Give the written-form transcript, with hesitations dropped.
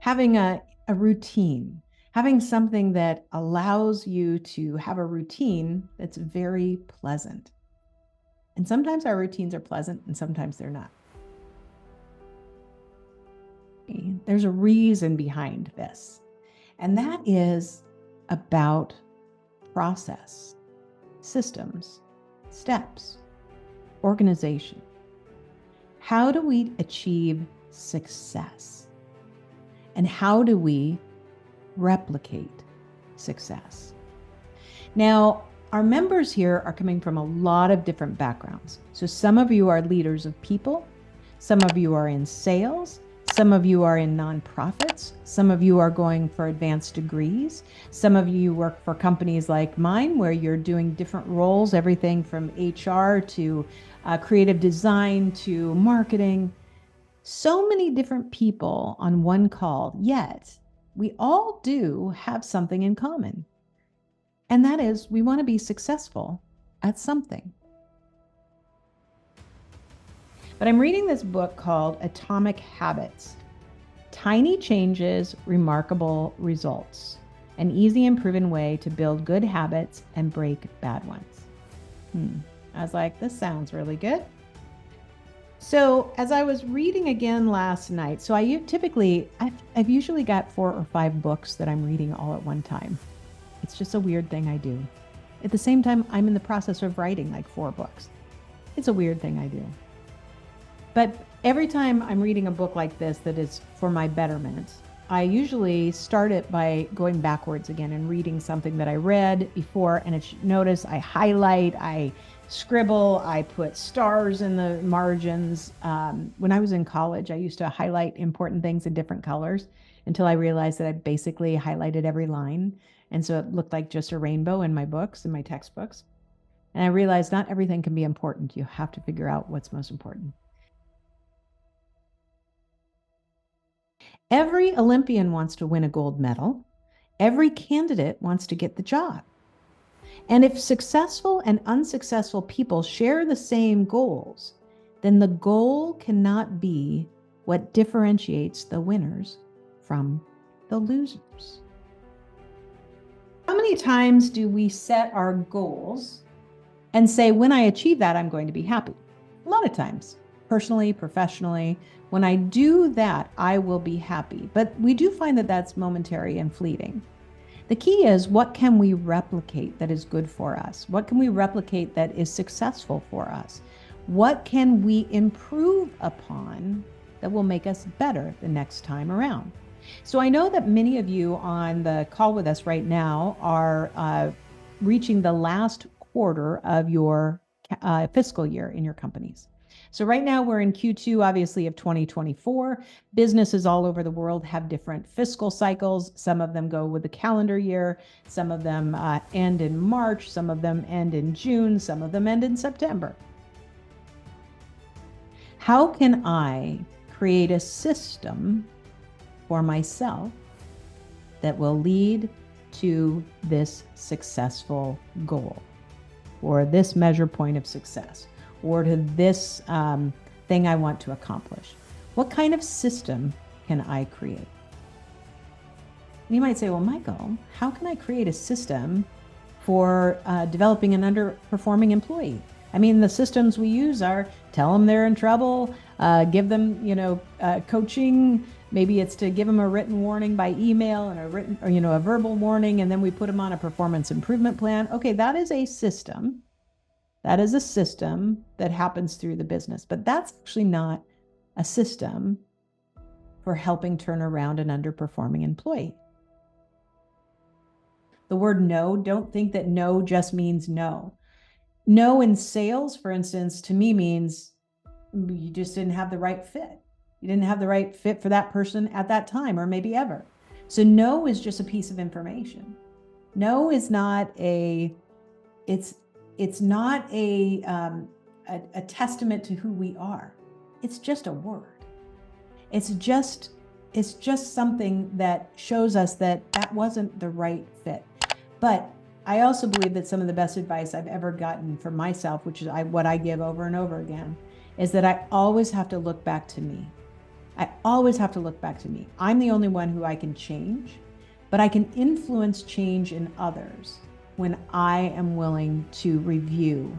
having a routine, having something that allows you to have a routine that's very pleasant. And sometimes our routines are pleasant and sometimes they're not. There's a reason behind this, and that is about process, systems, steps, organization. How do we achieve success? And how do we replicate success? Now, our members here are coming from a lot of different backgrounds. So some of you are leaders of people, some of you are in sales, some of you are in nonprofits, some of you are going for advanced degrees, some of you work for companies like mine where you're doing different roles, everything from HR to creative design to marketing. So many different people on one call, yet we all do have something in common. And that is we want to be successful at something. But I'm reading this book called Atomic Habits: Tiny Changes, Remarkable Results. An easy and proven way to build good habits and break bad ones. I was like, this sounds really good. So as I was reading again last night, so I've usually got 4 or 5 books that I'm reading all at one time. It's just a weird thing I do. At the same time, I'm in the process of writing like 4 books. It's a weird thing I do. But every time I'm reading a book like this that is for my betterment, I usually start it by going backwards again and reading something that I read before. And notice I highlight, I scribble, I put stars in the margins. When I was in college, I used to highlight important things in different colors until I realized that I basically highlighted every line. And so it looked like just a rainbow in my books, in my textbooks. And I realized not everything can be important. You have to figure out what's most important. Every Olympian wants to win a gold medal. Every candidate wants to get the job. And if successful and unsuccessful people share the same goals, then the goal cannot be what differentiates the winners from the losers. How many times do we set our goals and say, when I achieve that, I'm going to be happy? A lot of times, personally, professionally. When I do that, I will be happy. But we do find that that's momentary and fleeting. The key is, what can we replicate that is good for us? What can we replicate that is successful for us? What can we improve upon that will make us better the next time around? So I know that many of you on the call with us right now are reaching the last quarter of your fiscal year in your companies. So right now we're in Q2, obviously, of 2024. Businesses all over the world have different fiscal cycles. Some of them go with the calendar year. Some of them end in March. Some of them end in June. Some of them end in September. How can I create a system for myself that will lead to this successful goal, or this measure point of success, or to this thing I want to accomplish? What kind of system can I create? And you might say, well, Michael, how can I create a system for developing an underperforming employee? I mean, the systems we use are tell them they're in trouble, give them, coaching. Maybe it's to give them a written warning by email and a verbal warning, and then we put them on a performance improvement plan. Okay, that is a system. That is a system that happens through the business, but that's actually not a system for helping turn around an underperforming employee. The word no, don't think that no just means no. No in sales, for instance, to me means you just didn't have the right fit. You didn't have the right fit for that person at that time, or maybe ever. So no is just a piece of information. No is not it's not a testament to who we are. It's just a word. It's just something that shows us that wasn't the right fit. But I also believe that some of the best advice I've ever gotten for myself, which is what I give over and over again, is that I always have to look back to me. I always have to look back to me. I'm the only one who I can change, but I can influence change in others when I am willing to review